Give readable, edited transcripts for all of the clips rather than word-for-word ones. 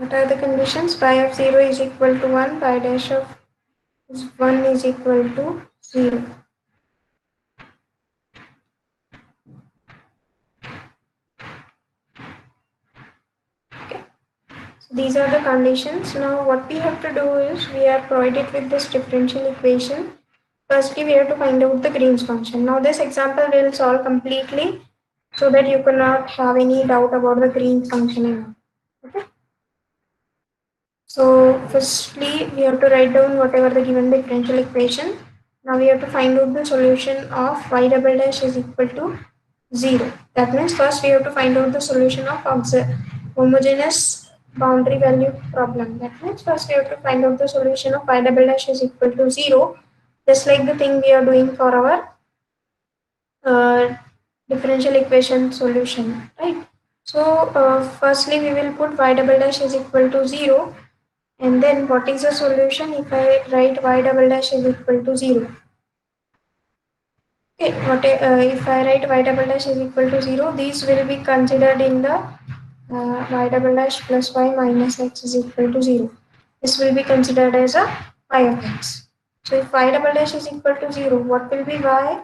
What are the conditions? Phi of 0 is equal to 1, pi dash of 1 is equal to 0. Okay. So these are the conditions. Now what we have to do is we are provided with this differential equation. Firstly, we have to find out the Green's function. Now this example will solve completely so that you cannot have any doubt about the Green's function. Okay. So firstly, we have to write down whatever the given differential equation. Now we have to find out the solution of y double dash is equal to 0. That means first we have to find out the solution of homogeneous boundary value problem. That means first we have to find out the solution of y double dash is equal to 0, just like the thing we are doing for our uh, differential equation solution, right? So firstly we will put y double dash is equal to 0, and then what is the solution if I write y double dash is equal to 0? Okay, if I write y double dash is equal to 0, these will be considered in the y double dash plus y minus x is equal to 0. This will be considered as a y of x. So if y double dash is equal to 0, what will be y?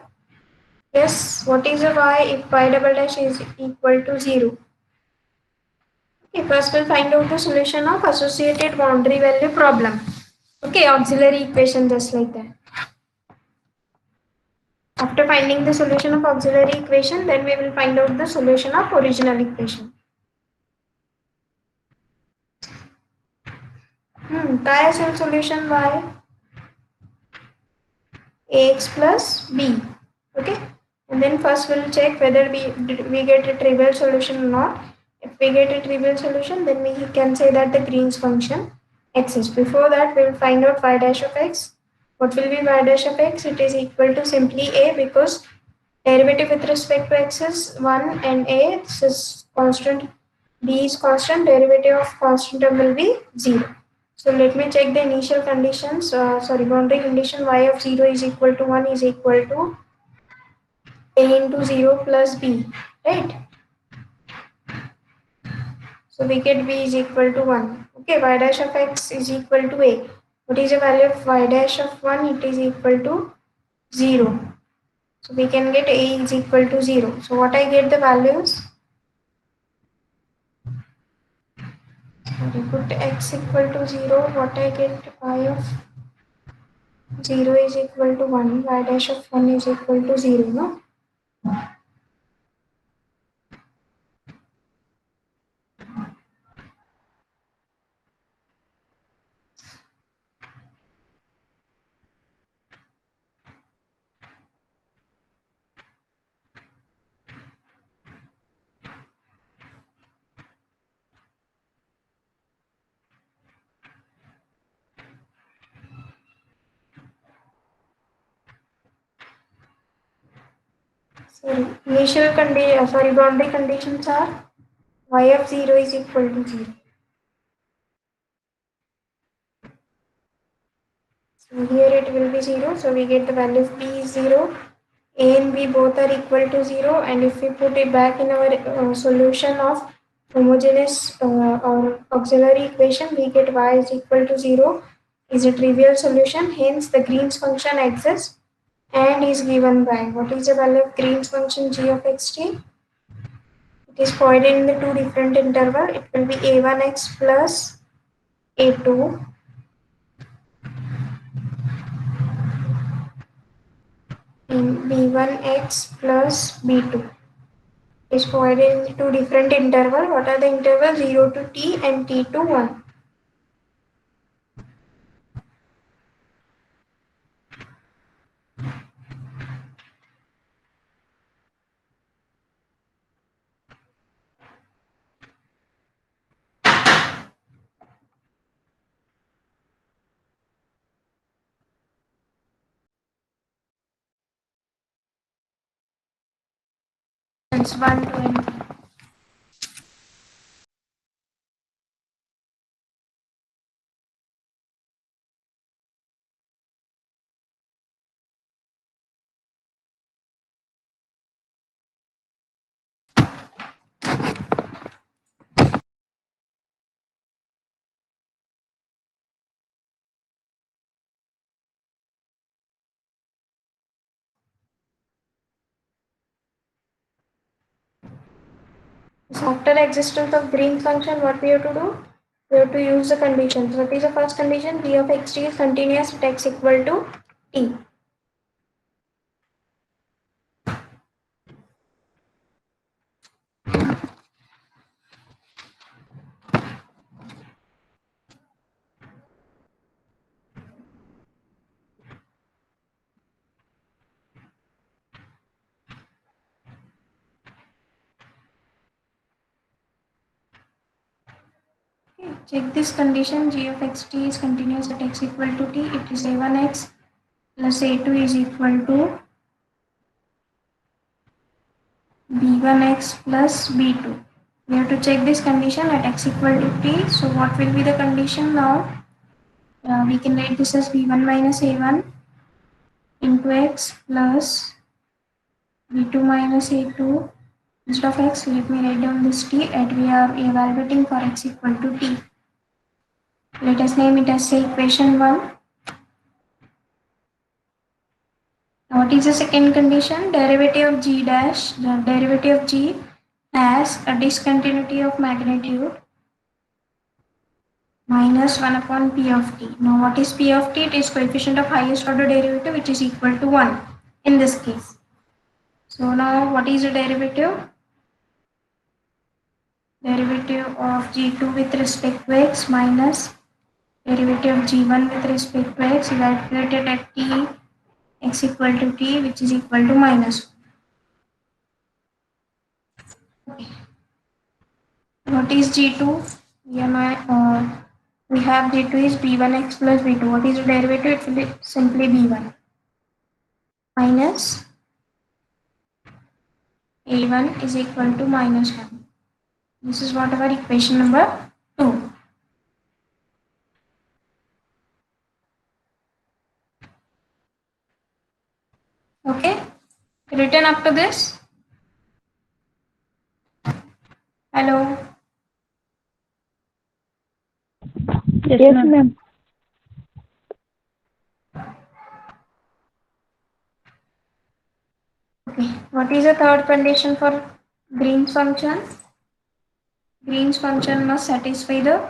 Yes, what is a y if y double dash is equal to 0? Okay, first we'll find out the solution of associated boundary value problem. Okay, auxiliary equation just like that. After finding the solution of auxiliary equation, then we will find out the solution of original equation. Triaxial solution y ax plus b. Okay, and then first we'll check whether we get a trivial solution or not. If we get a trivial solution, then we can say that the Green's function exists. Before that, we will find out y dash of x. What will be y dash of x? It is equal to simply a, because derivative with respect to x is 1 and a, this is constant, b is constant, derivative of constant term will be 0. So let me check the initial conditions, boundary condition y of 0 is equal to 1 is equal to a into 0 plus b, right? So we get b is equal to 1. Okay, y dash of x is equal to a. What is the value of y dash of 1? It is equal to 0. So we can get a is equal to 0. So what I get the values? We put x equal to 0. What I get? Y of 0 is equal to 1. Y dash of 1 is equal to 0. No? Boundary conditions are y of 0 is equal to 0. So here it will be 0. So we get the value of b is 0. A and b both are equal to 0. And if we put it back in our solution of homogeneous or auxiliary equation, we get y is equal to 0 is a trivial solution. Hence the Green's function exists and is given by, what is the value of Green's function g of xt? It is provided in the two different interval. It will be a1x plus a2 in b1x plus b2. It is provided in two different interval. What are the intervals? 0 to t and t to 1. That's 1 to n. So after existence of green function, what we have to do? We have to use the conditions. What is the first condition? V of x t is continuous at x equal to t. Okay, check this condition. G of x t is continuous at x equal to t. It is a1x plus a2 is equal to b1x plus b2. We have to check this condition at x equal to t. So what will be the condition now? We can write this as b1 minus a1 into x plus b2 minus a2. Instead of x, let me write down this t and we are evaluating for x equal to t. Let us name it as say equation 1. Now what is the second condition? Derivative of g dash. The derivative of g has a discontinuity of magnitude minus 1 upon p of t. Now what is p of t? It is coefficient of highest order derivative which is equal to 1 in this case. So now what is the derivative? Derivative of g2 with respect to x minus derivative of g1 with respect to x evaluated at t x equal to t which is equal to minus 1. Okay. What is g2? We have g2 is b1x plus b2. What is the derivative? It will be simply b1 minus a1 is equal to minus 1. This is what our equation number 2. Okay, written up to this. Hello. Yes, ma'am. Okay, what is the third condition for Green's function? Green's function must satisfy the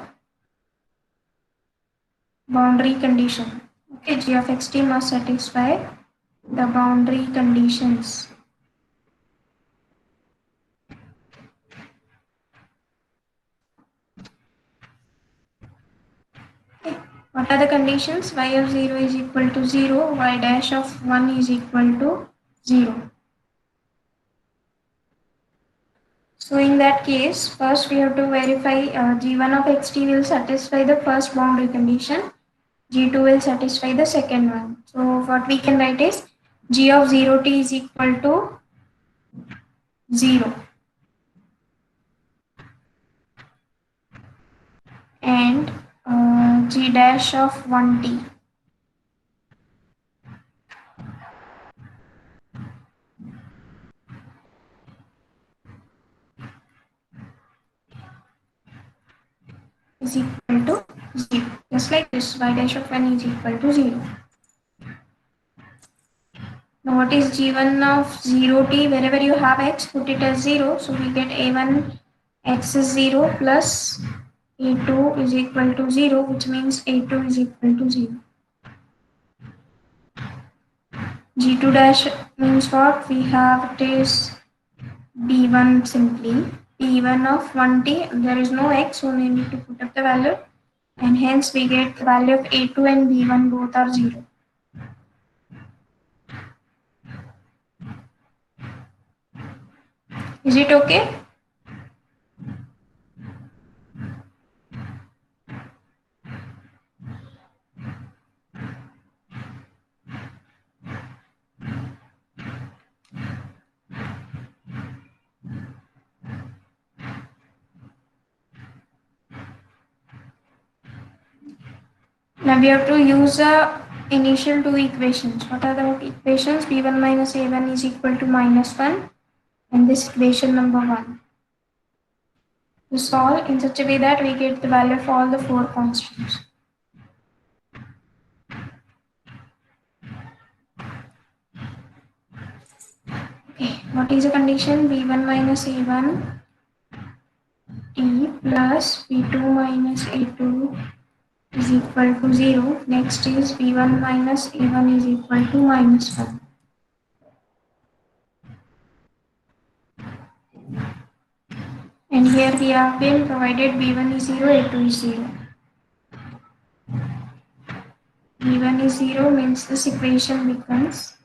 boundary condition. Okay, g of xt must satisfy the boundary conditions. Okay. What are the conditions? Y of 0 is equal to 0, y dash of 1 is equal to 0. So in that case, first we have to verify g1 of xt will satisfy the first boundary condition, g2 will satisfy the second one. So what we can write is g of 0t is equal to 0 and g dash of 1t is equal to 0. Just like this, y dash of 1 is equal to 0. Now what is g1 of 0t? Wherever you have x, put it as 0. So we get a1 x is 0 plus a2 is equal to 0, which means a2 is equal to 0. g2 dash means what? We have it is b1 simply. b1 of 1t, there is no x, so we need to put up the value. And hence we get the value of a2 and b1 both are 0. Is it okay? Now we have to use the initial two equations. What are the equations? b1 minus a1 is equal to minus 1 and this equation number 1. To solve in such a way that we get the value of all the four constants. Okay, what is the condition? b1 minus a1 plus V2 minus A2 is equal to 0. Next is V1 minus A1 is equal to minus 1. And here we have been provided V1 is 0, A2 is 0. V1 is 0 means this equation becomes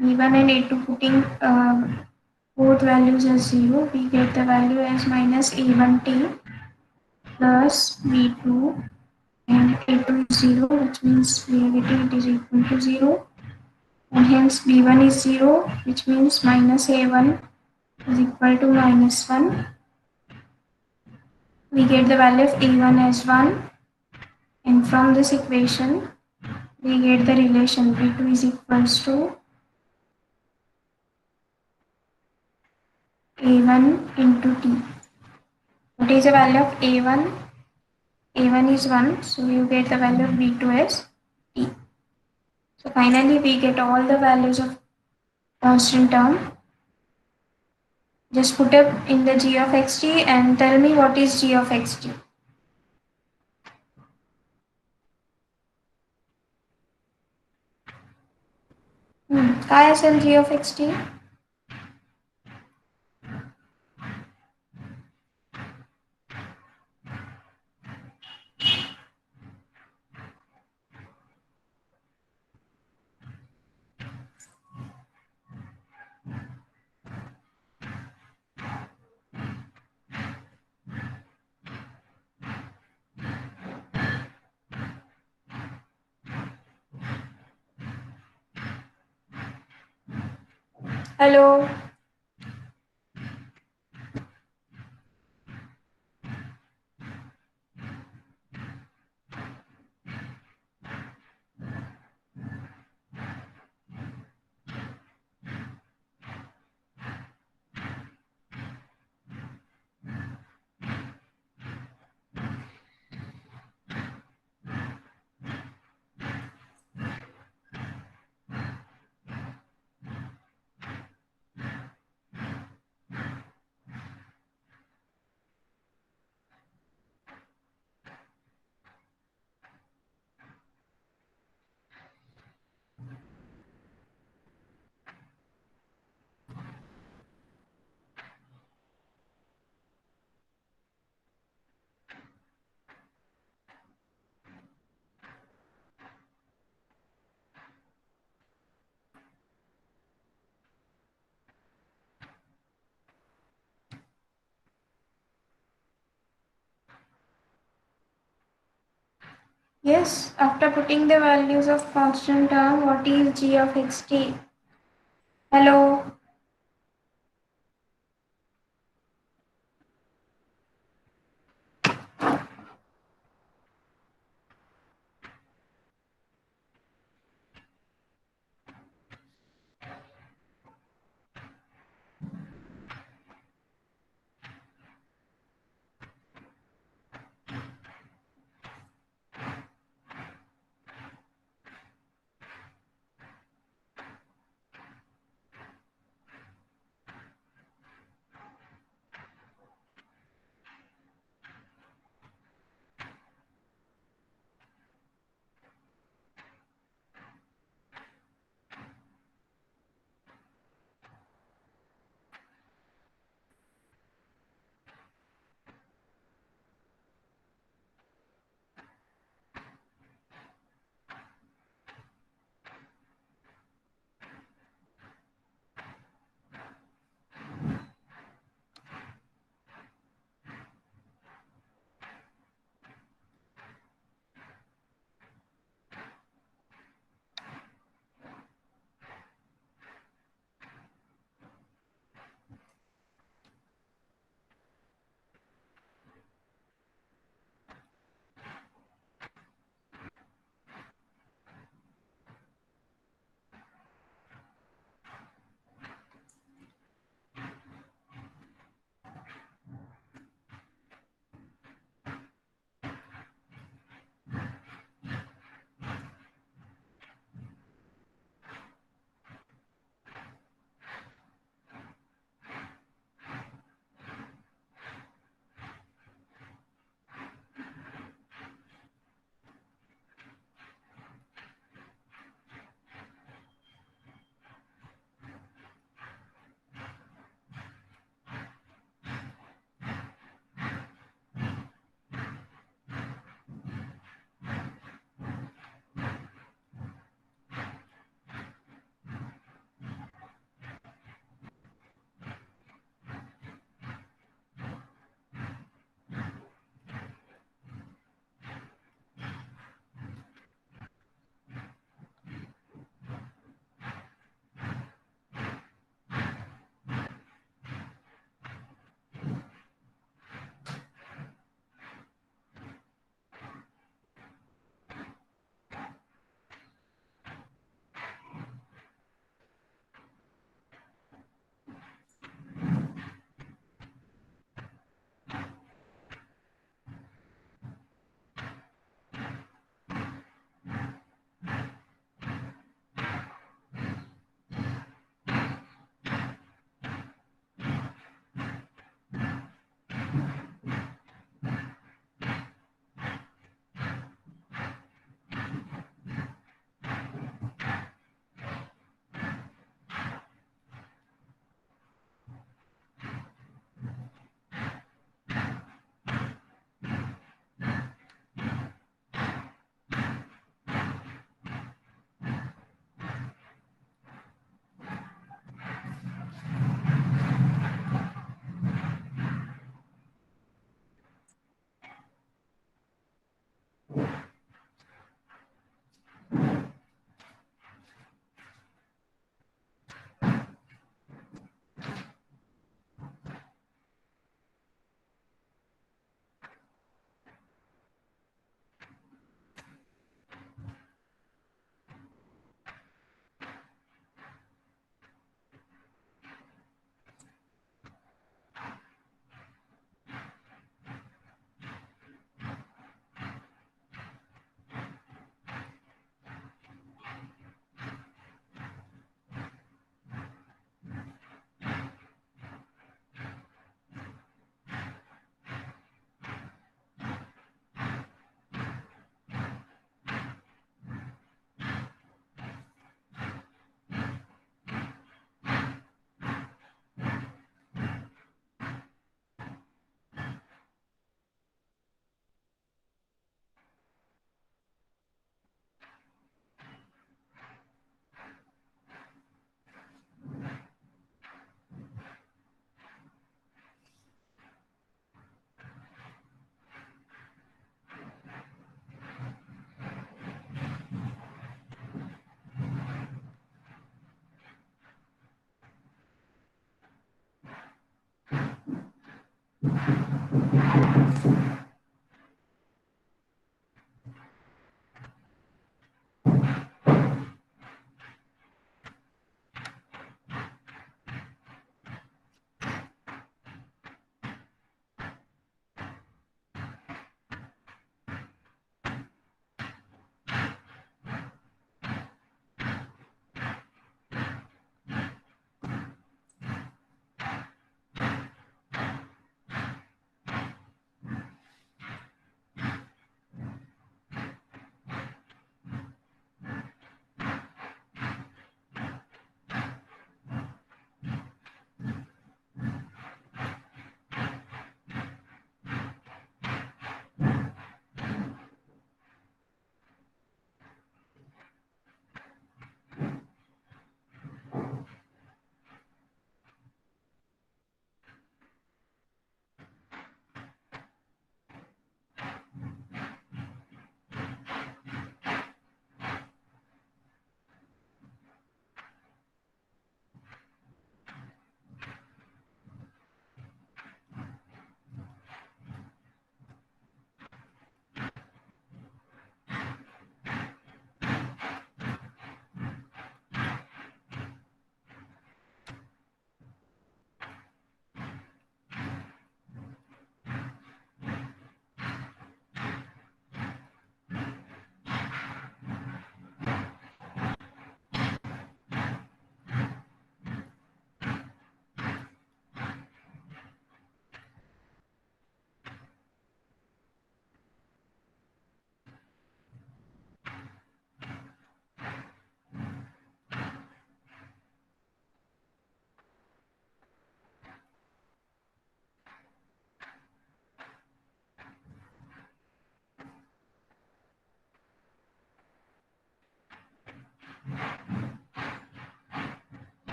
V1 and A2 putting both values as 0, we get the value as minus A1t plus V2 and A2 is 0, which means we are getting it is equal to 0, and hence B1 is 0, which means minus A1 is equal to minus 1. We get the value of A1 as 1, and from this equation we get the relation V2 is equals to A1 into T. What is the value of A1? A1 is 1, so you get the value of B2 as T. So finally we get all the values of constant term. Just put up in the g of xt and tell me what is g of xt. काय असेल g of xt? Hello. Yes, after putting the values of constant term, what is g of xt? Hello.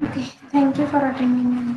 Okay, thank you for attending.